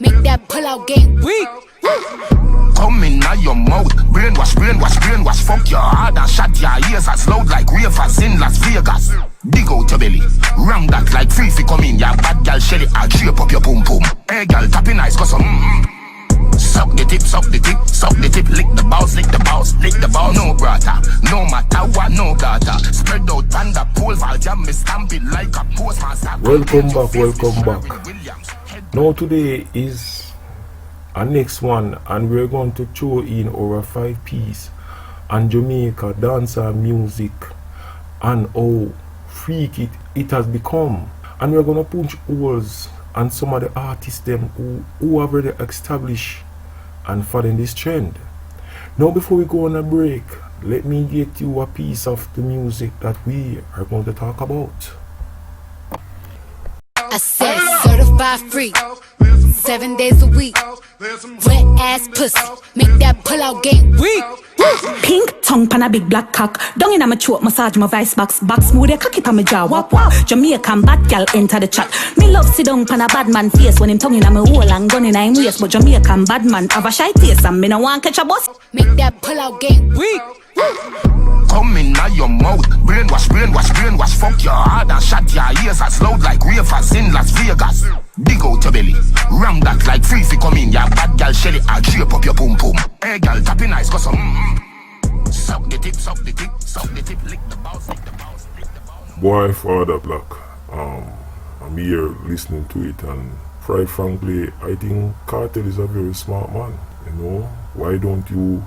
make that pull out game weak. Come in now your mouth, brainwash, brainwash, brainwash. Fuck your heart and shut your ears as loud like ravers in Las Vegas. Dig out your belly, ram that like free fi come in. Ya bad gal shelly, I'll drape up your boom boom. Hey gal, tapping nice cause suck the tip, suck the tip, suck the tip. Lick the balls, lick the balls, lick the balls. No brata, no matter what, no gata. Spread out thunder, pole val jam, me stamp it like a postmaster. Welcome back, welcome back. Now today is our next one, and we're going to throw in our 5-piece and Jamaica dancehall music and how freaky it has become. And we're going to punch holes on some of the artists them who have already established and following this trend. Now before we go on a break, let me get you a piece of the music that we are going to talk about. I said certified free, 7 days a week. Wet ass pussy, make that pull out game weak. Pink tongue pan a big black cock. Down in a my throat, massage my vice box. Back smooth, a cocky pan my jaw. Wap wap. Jamaican bad gal enter the chat. Me love sit down pan a bad man face when him tongue in a my hole and gun in a him waist. But Jamaican bad man have a shy taste and me no want catch a bus. Make that pull out game weak. Come in now your mouth, brainwash, brainwash, brainwash. Fuck your heart and shut your ears as loud like ravers in Las Vegas. Dig out your belly, ram that like free fi come in. Ya bad gal shelly, I'll drape up your boom boom. Hey gal, tapping nice cause suck the tip, suck the tip, suck the tip. Lick the balls, lick the balls, lick the balls. Boy, Father Black, I'm here listening to it, and quite frankly, I think Cartel is a very smart man. You know, why don't you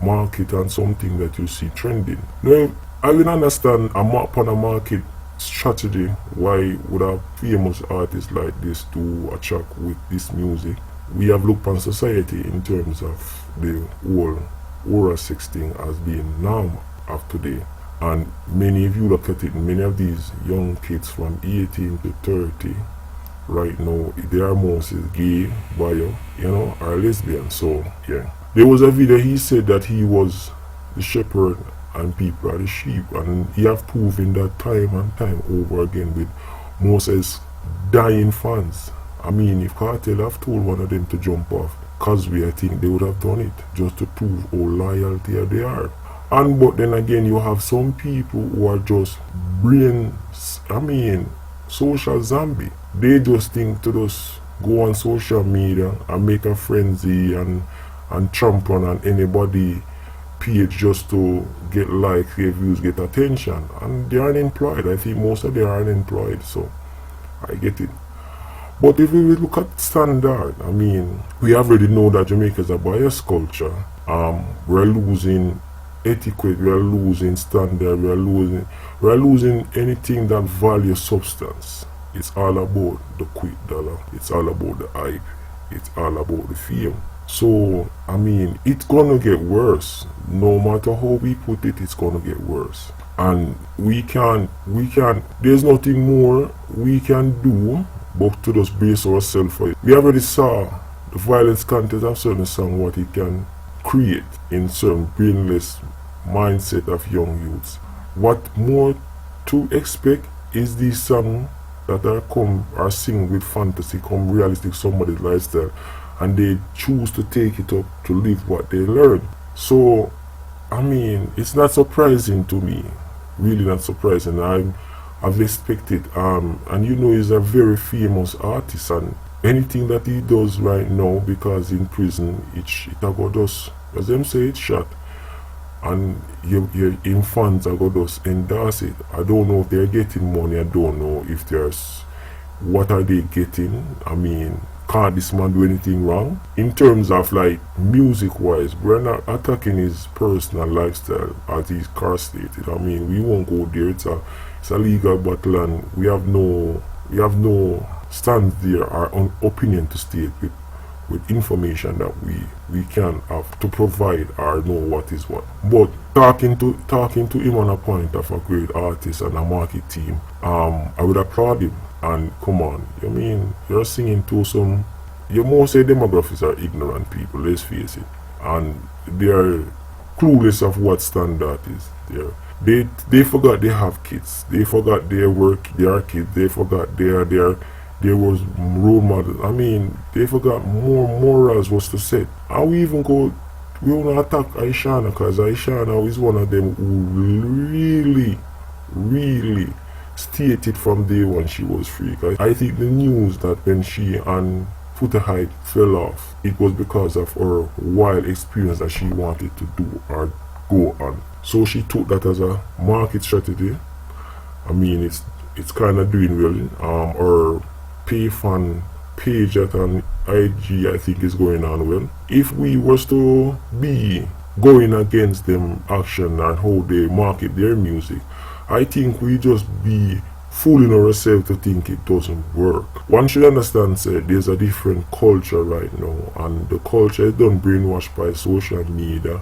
market on something that you see trending? Now, I will understand upon a market strategy why would a famous artist like this to attract with this music. We have looked on society in terms of the whole oral sex thing as being norm of today, and many of you look at it, many of these young kids from 18 to 30 right now, they are mostly gay, bio, you know, or lesbian. So yeah, there was a video he said that he was the shepherd and people are the sheep, and he have proven that time and time over again with Moses dying fans. I mean, if Cartel have told one of them to jump off Cosby, I think they would have done it just to prove how loyalty they are. And but then again, you have some people who are just social zombie. They just think to just go on social media and make a frenzy and trample on anybody page just to get likes, get views, get attention. And they are unemployed. I think most of them are unemployed, so I get it. But if we look at standard, I mean, we already know that Jamaica is a bias culture. We're losing etiquette, we're losing standard, we're losing anything that values substance. It's all about the quick dollar, it's all about the hype, it's all about the fame. So, I mean, it's gonna get worse. No matter how we put it, it's gonna get worse. And we can't, there's nothing more we can do but to just brace ourselves for it. We already saw the violence content of certain song, what it can create in certain brainless mindset of young youths. What more to expect is these songs that are sing with fantasy, come realistic somebody's lifestyle, and they choose to take it up to live what they learn. So, I mean, it's not surprising to me, really not surprising. I've expected, and you know, he's a very famous artist, and anything that he does right now, because in prison, it got just, as them say, it's shot, and your fans are going to endorse it. I don't know if they're getting money, I don't know if there's, what are they getting? I mean, can't this man do anything wrong? In terms of like music wise, we're not attacking his personal lifestyle as he's car stated. I mean, we won't go there. It's a legal battle, and we have no stand there or opinion to state with information that we can have to provide or know what is what. But talking to him on a point of a great artist and a market team, I would applaud him. And come on, I mean, you're singing to some, your most demographics are ignorant people, let's face it, and they're clueless of what standard is there. They forgot they have kids, they forgot their work, their kids, they forgot their there was role models. I mean, they forgot more morals was to set. And we wanna attack Aishana because Aishana is one of them who really stated from day one she was free. 'Cause I think the news that when she and Futahite fell off, it was because of her wild experience that she wanted to do or go on. So she took that as a market strategy. I mean, it's kind of doing well. Her pay fan page at an IG, I think, is going on well. If we was to be going against them action and how they market their music, I think we just be fooling ourselves to think it doesn't work. One should understand, say, there's a different culture right now, and the culture is done brainwashed by social media.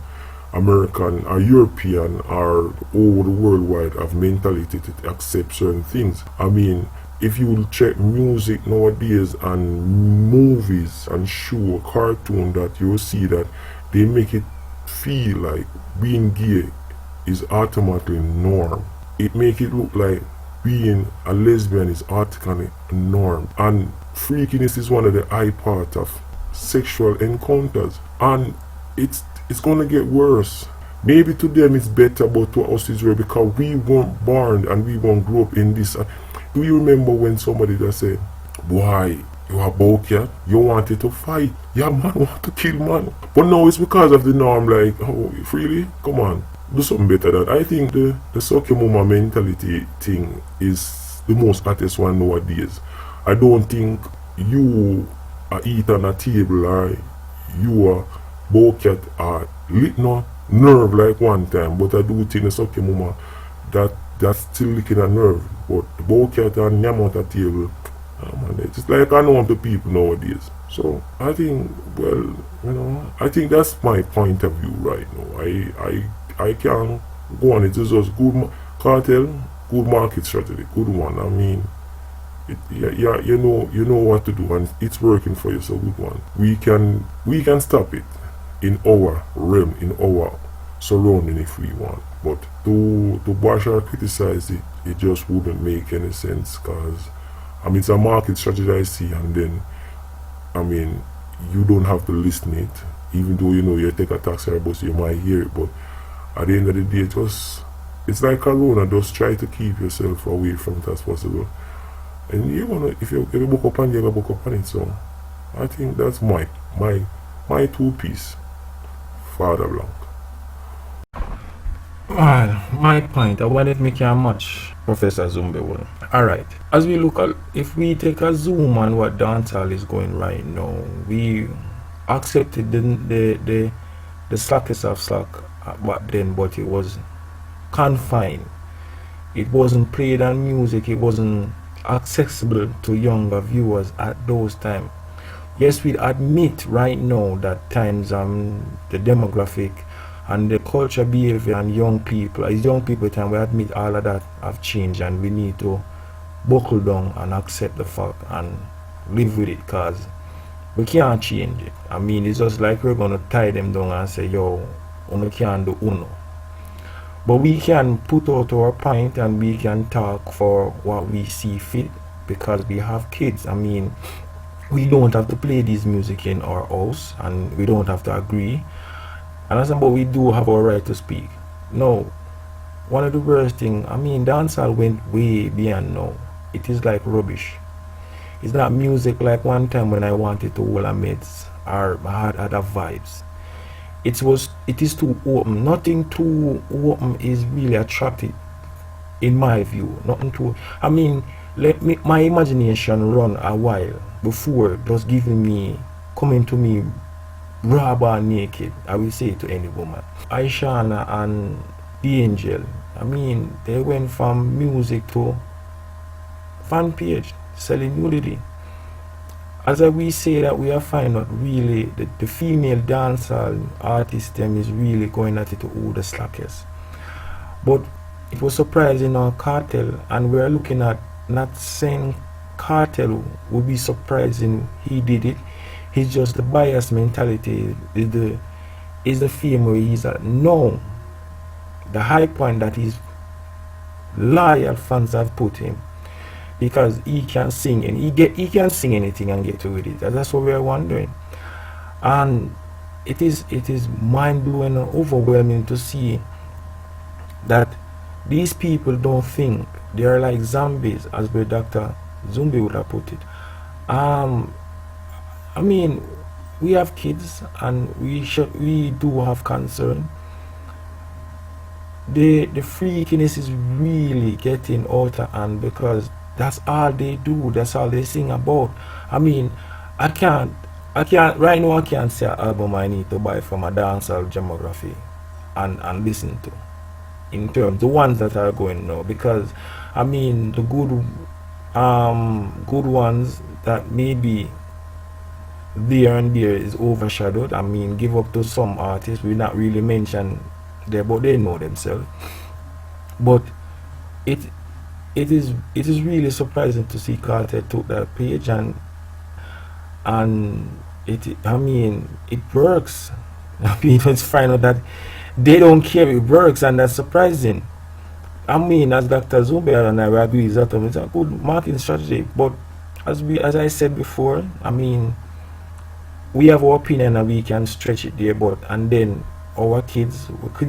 American or European or all the worldwide have mentality to accept certain things. I mean, if you check music nowadays and movies and show cartoon, that you will see that they make it feel like being gay is automatically norm. It make it look like being a lesbian is automatically norm, and freakiness is one of the high part of sexual encounters, and it's gonna get worse. Maybe to them it's better, but to us it's real because we weren't born and we won't grow up in this. Do you remember when somebody just said, "Boy, you are bowcat, you wanted to fight. Yeah, man, want to kill man." But now it's because of the norm, like, oh, really? Come on, do something better than that. I think the Soke Mama mentality thing is the most hottest one nowadays. I don't think you are eat on a table or you are bowcat are lit no nerve like one time, but I do think the Soke Mama that's still licking a nerve. But the bowcat and yam out a table, man, it's just like I know of the people nowadays. So I think, well, I think that's my point of view right now. I can go on. It is just good cartel, good market strategy, good one. I mean, you know what to do, and it's working for you. So good one. We can stop it in our realm, in our surrounding if we want. But to bash or criticize it, it just wouldn't make any sense, because I mean, it's a market strategy I see, and then I mean, you don't have to listen it, even though you take a taxi or bus, you might hear it, but at the end of the day, it's like Corona. Just try to keep yourself away from it as possible, and if you book up on it, you book up on it. So I think that's my 2-piece. Father Blanc. Well, my point, I wanted to make a match Professor Zumbe one. Alright, as we look at, if we take a zoom on what dancehall is going right now, we accepted the slackest of slack back then, but it was confined. It wasn't played on music, it wasn't accessible to younger viewers at those times. Yes, we admit right now that times the demographic and the culture, behavior, and young people time, we admit all of that have changed, and we need to buckle down and accept the fact and live with it, because we can't change it. I mean, it's just like we're gonna tie them down and say, yo, uno can't do uno. But we can put out our point and we can talk for what we see fit, because we have kids. I mean, we don't have to play this music in our house, and we don't have to agree. And as but we do have our right to speak. No, one of the worst thing, I mean, dancehall went way beyond now. It is like rubbish. It's not music like one time when I wanted to hold a mates or I had other vibes. It is too open. Nothing too open is really attractive, in my view. Nothing too. I mean, my imagination run a while before just coming to me raw or naked. I will say it to any woman. Aishana and the Angel, I mean, they went from music to fan page selling nudity. As we say that, we are finding out really the female dancehall artist them is really going at it to all the slackers. But it was surprising on Cartel, and we're looking at not saying Cartel would be surprising he did it. He's just the bias mentality is the film where he's at. No, the high point that his loyal fans have put him. because he can sing and he can sing anything and get away with it. That's what we are wondering. And it is mind blowing and overwhelming to see that these people don't think they are like zombies, as the Dr. Zumbi would have put it. I mean, we have kids and we do have concern. The freakiness is really getting out of hand because that's all they do, that's all they sing about. I mean, I can't right now, I can't say an album I need to buy from a dancehall demography and listen to, in terms the ones that are going now, because I mean the good ones that maybe there and there is overshadowed. I mean, give up to some artists we not really mention there, but they know themselves. But it is really surprising to see Carter took that page and it, I mean, it works. I mean, it's final that they don't care, it works, and that's surprising. I mean, as Dr. Zumbi and I agree with that, it's a good marketing strategy. But as I said before, I mean, we have our opinion and we can stretch it there, but and then our kids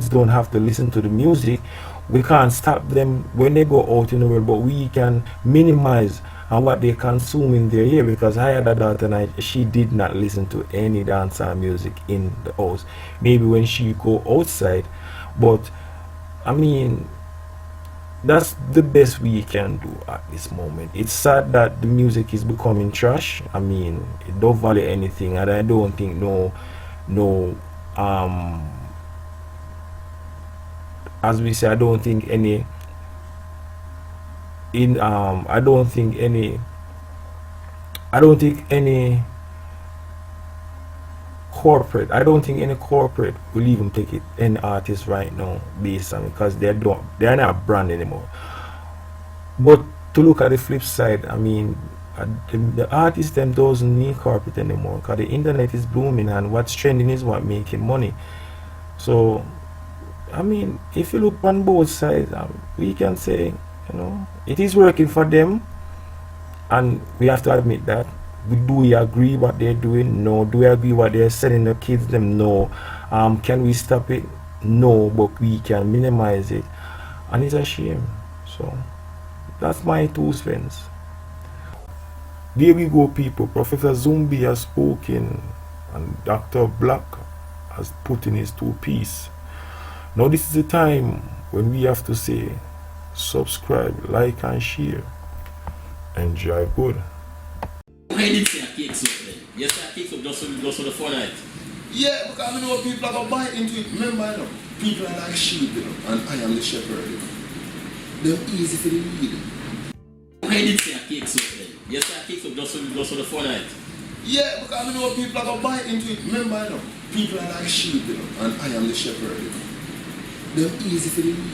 don't have to listen to the music. We can't stop them when they go out in the world, but we can minimize what they consume in their ear, because I had a daughter and she did not listen to any dancehall music in the house. Maybe when she go outside, but I mean, that's the best we can do at this moment. It's sad that the music is becoming trash. I mean, it don't value anything, and I don't think as we say, I don't think any corporate will even take it any artist right now based on, because they're not a brand anymore. But to look at the flip side, I mean, the artists them doesn't need corporate anymore, because the internet is booming and what's trending is what making money. So I mean, if you look on both sides, we can say, you know, it is working for them, and we have to admit that. Do we agree what they're doing? No. Do we agree what they're selling the kids them? No. Can we stop it? No, but we can minimize it, and it's a shame. So that's my 2 cents. There we go, people. Professor Zumbi has spoken and Dr. Black has put in his 2 pieces. Now this is the time when we have to say subscribe, like and share. Enjoy good. I did say a cake soup then. Yes, a cake soup just for the fun night. Yeah, because I know people are going to buy into it. Remember, you know, people are like sheep, you know, and I am the shepherd, you know. They're easy for the lead. I did say a cake soup then. Yes, a cake soup just for the fun night. Yeah, because I know people are going to buy into it. Remember, you know, people are like sheep, you know, and I am the shepherd, you know. They're easy for the lead.